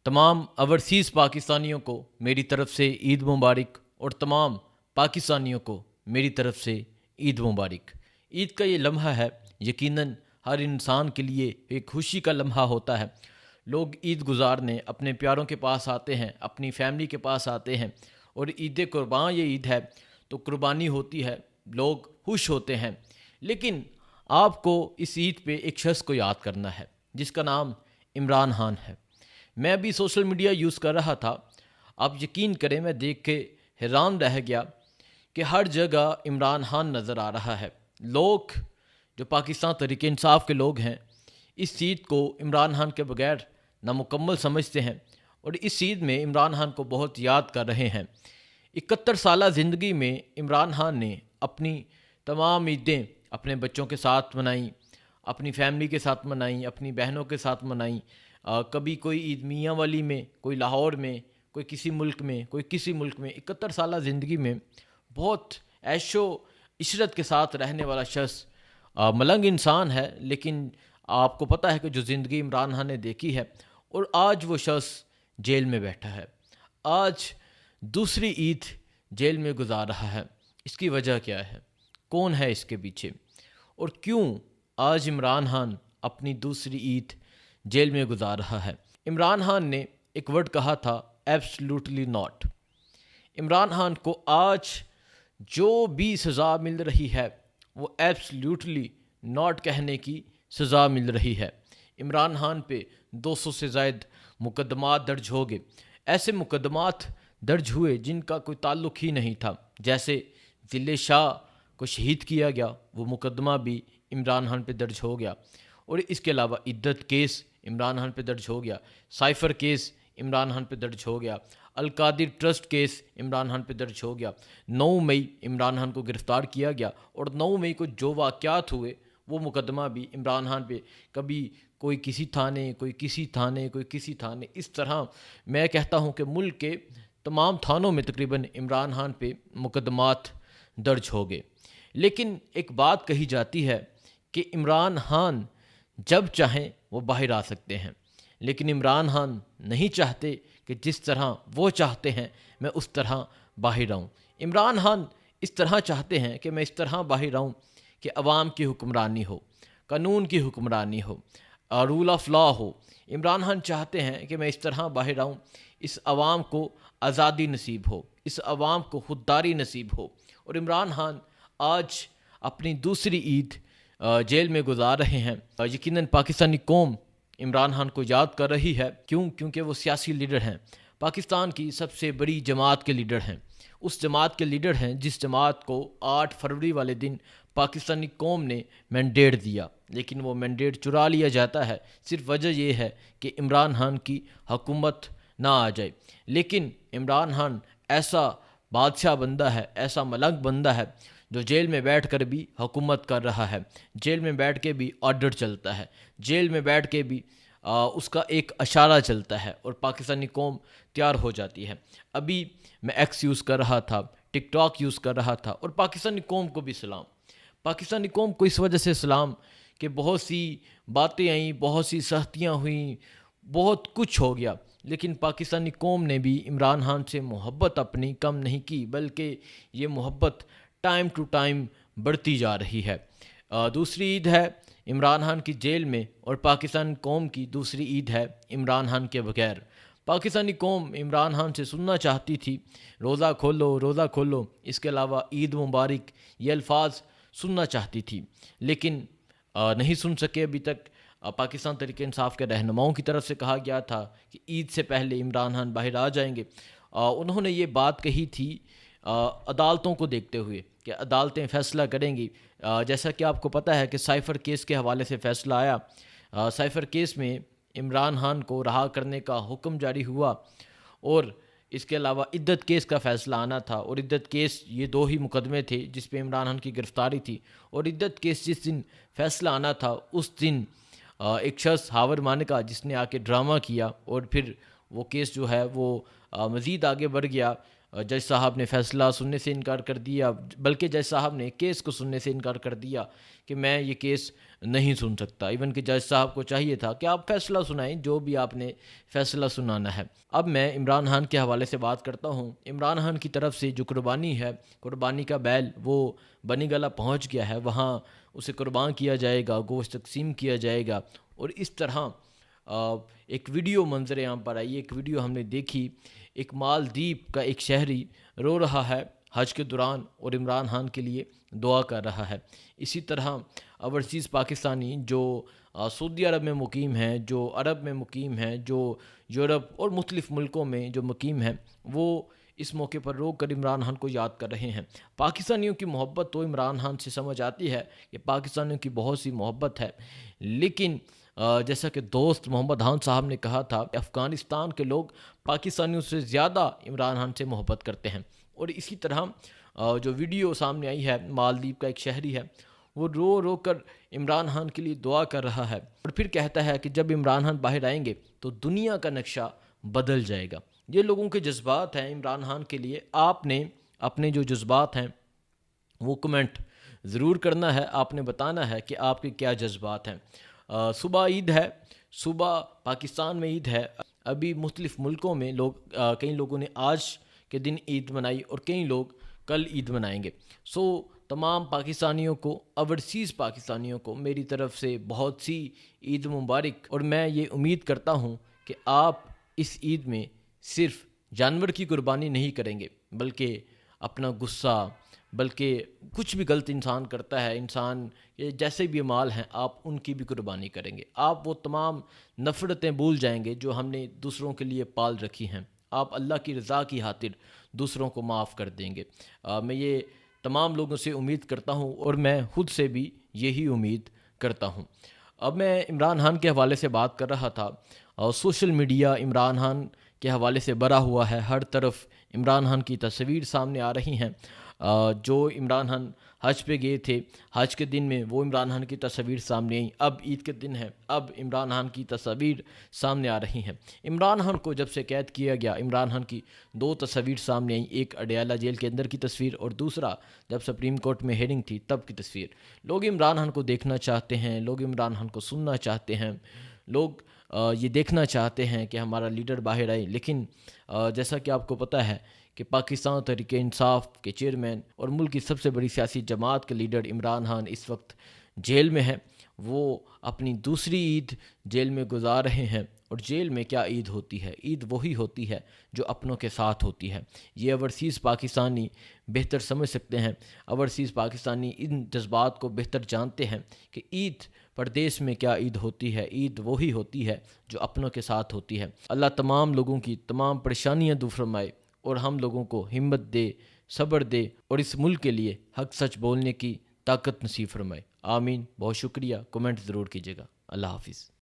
تمام اوورسیز پاکستانیوں کو میری طرف سے عید مبارک، اور تمام پاکستانیوں کو میری طرف سے عید مبارک۔ عید کا یہ لمحہ ہے، یقیناً ہر انسان کے لیے ایک خوشی کا لمحہ ہوتا ہے۔ لوگ عید گزارنے اپنے پیاروں کے پاس آتے ہیں، اپنی فیملی کے پاس آتے ہیں، اور عید قرباں یہ عید ہے تو قربانی ہوتی ہے، لوگ خوش ہوتے ہیں۔ لیکن آپ کو اس عید پہ ایک شخص کو یاد کرنا ہے جس کا نام عمران خان ہے۔ میں ابھی سوشل میڈیا یوز کر رہا تھا، آپ یقین کریں میں دیکھ کے حیران رہ گیا کہ ہر جگہ عمران خان نظر آ رہا ہے۔ لوگ جو پاکستان تحریک انصاف کے لوگ ہیں اس عید کو عمران خان کے بغیر نامکمل سمجھتے ہیں، اور اس عید میں عمران خان کو بہت یاد کر رہے ہیں۔ 71 سالہ زندگی میں عمران خان نے اپنی تمام عیدیں اپنے بچوں کے ساتھ منائیں، اپنی فیملی کے ساتھ منائیں، اپنی بہنوں کے ساتھ منائیں۔ کبھی کوئی عید میاں والی میں، کوئی لاہور میں، کوئی کسی ملک میں، کوئی کسی ملک میں۔ 71 سالہ زندگی میں بہت عیش و عشرت کے ساتھ رہنے والا شخص ملنگ انسان ہے، لیکن آپ کو پتہ ہے کہ جو زندگی عمران خان نے دیکھی ہے، اور آج وہ شخص جیل میں بیٹھا ہے، آج دوسری عید جیل میں گزار رہا ہے۔ اس کی وجہ کیا ہے؟ کون ہے اس کے پیچھے؟ اور کیوں آج عمران خان اپنی دوسری عید جیل میں گزار رہا ہے؟ عمران خان نے ایک ورڈ کہا تھا، ایبسلیوٹلی ناٹ۔ عمران خان کو آج جو بھی سزا مل رہی ہے وہ ایبسلیوٹلی ناٹ کہنے کی سزا مل رہی ہے۔ عمران خان پہ 200 سے زائد مقدمات درج ہو گئے، ایسے مقدمات درج ہوئے جن کا کوئی تعلق ہی نہیں تھا، جیسے ذل شاہ کو شہید کیا گیا، وہ مقدمہ بھی عمران خان پہ درج ہو گیا، اور اس کے علاوہ عدت کیس عمران خان پہ درج ہو گیا، سائفر کیس عمران خان پہ درج ہو گیا، القادر ٹرسٹ کیس عمران خان پہ درج ہو گیا۔ 9 مئی عمران خان کو گرفتار کیا گیا، اور 9 مئی کو جو واقعات ہوئے وہ مقدمہ بھی عمران خان پہ، کبھی کوئی کسی تھانے، کوئی کسی تھانے، کوئی کسی تھانے، اس طرح میں کہتا ہوں کہ ملک کے تمام تھانوں میں تقریباً عمران خان پہ مقدمات درج ہو گئے۔ لیکن ایک بات کہی جاتی ہے کہ عمران خان جب چاہیں وہ باہر آ سکتے ہیں، لیکن عمران خان نہیں چاہتے کہ جس طرح وہ چاہتے ہیں میں اس طرح باہر آؤں۔ عمران خان اس طرح چاہتے ہیں کہ میں اس طرح باہر آؤں کہ عوام کی حکمرانی ہو، قانون کی حکمرانی ہو، رول آف لا ہو۔ عمران خان چاہتے ہیں کہ میں اس طرح باہر آؤں، اس عوام کو آزادی نصیب ہو، اس عوام کو خودداری نصیب ہو۔ اور عمران خان آج اپنی دوسری عید جیل میں گزار رہے ہیں۔ یقیناً پاکستانی قوم عمران خان کو یاد کر رہی ہے، کیونکہ وہ سیاسی لیڈر ہیں، پاکستان کی سب سے بڑی جماعت کے لیڈر ہیں، اس جماعت کے لیڈر ہیں جس جماعت کو 8 فروری والے دن پاکستانی قوم نے مینڈیٹ دیا، لیکن وہ مینڈیٹ چرا لیا جاتا ہے، صرف وجہ یہ ہے کہ عمران خان کی حکومت نہ آ جائے۔ لیکن عمران خان ایسا بادشاہ بندہ ہے، ایسا ملنگ بندہ ہے جو جیل میں بیٹھ کر بھی حکومت کر رہا ہے، جیل میں بیٹھ کے بھی آرڈر چلتا ہے، جیل میں بیٹھ کے بھی اس کا ایک اشارہ چلتا ہے، اور پاکستانی قوم تیار ہو جاتی ہے۔ ابھی میں ایکس یوز کر رہا تھا، ٹک ٹاک یوز کر رہا تھا، اور پاکستانی قوم کو بھی سلام، پاکستانی قوم کو اس وجہ سے سلام کہ بہت سی باتیں آئیں، بہت سی سختیاں ہوئیں، بہت کچھ ہو گیا، لیکن پاکستانی قوم نے بھی عمران خان سے محبت اپنی کم نہیں کی، بلکہ یہ محبت ٹائم ٹو ٹائم بڑھتی جا رہی ہے۔ دوسری عید ہے عمران خان کی جیل میں، اور پاکستان قوم کی دوسری عید ہے عمران خان کے بغیر۔ پاکستانی قوم عمران خان سے سننا چاہتی تھی روزہ کھولو، روزہ کھولو، اس کے علاوہ عید مبارک، یہ الفاظ سننا چاہتی تھی، لیکن نہیں سن سکے ابھی تک۔ پاکستان تحریک انصاف کے رہنماؤں کی طرف سے کہا گیا تھا کہ عید سے پہلے عمران خان باہر آ جائیں گے۔ انہوں نے یہ بات کہی تھی عدالتوں کو دیکھتے ہوئے کہ عدالتیں فیصلہ کریں گی۔ جیسا کہ آپ کو پتہ ہے کہ سائفر کیس کے حوالے سے فیصلہ آیا، سائفر کیس میں عمران خان کو رہا کرنے کا حکم جاری ہوا، اور اس کے علاوہ عدت کیس کا فیصلہ آنا تھا، اور عدت کیس یہ 2 ہی مقدمے تھے جس پہ عمران خان کی گرفتاری تھی، اور عدت کیس جس دن فیصلہ آنا تھا اس دن ایک شخص ہاور مانکا جس نے آ کے ڈرامہ کیا، اور پھر وہ کیس جو ہے وہ مزید آگے بڑھ گیا۔ جج صاحب نے فیصلہ سننے سے انکار کر دیا، بلکہ جج صاحب نے کیس کو سننے سے انکار کر دیا کہ میں یہ کیس نہیں سن سکتا۔ ایون کہ جج صاحب کو چاہیے تھا کہ آپ فیصلہ سنائیں، جو بھی آپ نے فیصلہ سنانا ہے۔ اب میں عمران خان کے حوالے سے بات کرتا ہوں۔ عمران خان کی طرف سے جو قربانی ہے، قربانی کا بیل وہ بنی گلہ پہنچ گیا ہے، وہاں اسے قربان کیا جائے گا، گوشت تقسیم کیا جائے گا۔ اور اس طرح ایک ویڈیو منظر عام پر آئی، ایک ویڈیو ہم نے دیکھی، ایک مالدیپ کا ایک شہری رو رہا ہے حج کے دوران اور عمران خان کے لیے دعا کر رہا ہے۔ اسی طرح اوورسیز پاکستانی جو سعودی عرب میں مقیم ہیں، جو عرب میں مقیم ہیں، جو یورپ اور مختلف ملکوں میں جو مقیم ہیں، وہ اس موقع پر رو کر عمران خان کو یاد کر رہے ہیں۔ پاکستانیوں کی محبت تو عمران خان سے سمجھ آتی ہے کہ پاکستانیوں کی بہت سی محبت ہے، لیکن جیسا کہ دوست محمد خان صاحب نے کہا تھا کہ افغانستان کے لوگ پاکستانیوں سے زیادہ عمران خان سے محبت کرتے ہیں۔ اور اسی طرح جو ویڈیو سامنے آئی ہے، مالدیپ کا ایک شہری ہے، وہ رو رو کر عمران خان کے لیے دعا کر رہا ہے اور پھر کہتا ہے کہ جب عمران خان باہر آئیں گے تو دنیا کا نقشہ بدل جائے گا۔ یہ لوگوں کے جذبات ہیں عمران خان کے لیے۔ آپ نے اپنے جو جذبات ہیں وہ کمنٹ ضرور کرنا ہے، آپ نے بتانا ہے کہ آپ کے کیا جذبات ہیں۔ صبح عید ہے، صبح پاکستان میں عید ہے، ابھی مختلف ملکوں میں کئی لوگوں نے آج کے دن عید منائی اور کئی لوگ کل عید منائیں گے۔ تمام پاکستانیوں کو، اوورسیز پاکستانیوں کو میری طرف سے بہت سی عید مبارک۔ اور میں یہ امید کرتا ہوں کہ آپ اس عید میں صرف جانور کی قربانی نہیں کریں گے، بلکہ اپنا غصہ، بلکہ کچھ بھی غلط انسان کرتا ہے، انسان یہ جیسے بھی مال ہیں، آپ ان کی بھی قربانی کریں گے۔ آپ وہ تمام نفرتیں بھول جائیں گے جو ہم نے دوسروں کے لیے پال رکھی ہیں۔ آپ اللہ کی رضا کی خاطر دوسروں کو معاف کر دیں گے۔ میں یہ تمام لوگوں سے امید کرتا ہوں اور میں خود سے بھی یہی امید کرتا ہوں۔ اب میں عمران خان کے حوالے سے بات کر رہا تھا۔ سوشل میڈیا عمران خان کے حوالے سے بھرا ہوا ہے، ہر طرف عمران خان کی تصویر سامنے آ رہی ہیں۔ جو عمران خان حج پہ گئے تھے، حج کے دن میں وہ عمران خان کی تصویر سامنے آئیں۔ اب عید کے دن ہے، اب عمران خان کی تصاویر سامنے آ رہی ہیں۔ عمران خان کو جب سے قید کیا گیا، عمران خان کی دو تصاویر سامنے آئیں، ایک اڈیالہ جیل کے اندر کی تصویر اور دوسرا جب سپریم کورٹ میں ہیئرنگ تھی تب کی تصویر۔ لوگ عمران خان کو دیکھنا چاہتے ہیں، لوگ عمران خان کو سننا چاہتے ہیں، لوگ یہ دیکھنا چاہتے ہیں کہ ہمارا لیڈر باہر آئے۔ لیکن جیسا کہ آپ کو پتہ ہے کہ پاکستان تحریک انصاف کے چیئرمین اور ملک کی سب سے بڑی سیاسی جماعت کے لیڈر عمران خان اس وقت جیل میں ہیں۔ وہ اپنی دوسری عید جیل میں گزار رہے ہیں، اور جیل میں کیا عید ہوتی ہے؟ عید وہی ہوتی ہے جو اپنوں کے ساتھ ہوتی ہے۔ یہ اوورسیز پاکستانی بہتر سمجھ سکتے ہیں، اوورسیز پاکستانی ان جذبات کو بہتر جانتے ہیں کہ عید پردیس میں کیا عید ہوتی ہے۔ عید وہی ہوتی ہے جو اپنوں کے ساتھ ہوتی ہے۔ اللہ تمام لوگوں کی تمام پریشانیاں دور فرمائے اور ہم لوگوں کو ہمت دے، صبر دے اور اس ملک کے لیے حق سچ بولنے کی طاقت نصیب فرمائے۔ آمین۔ بہت شکریہ، کومنٹ ضرور کیجیے گا۔ اللہ حافظ۔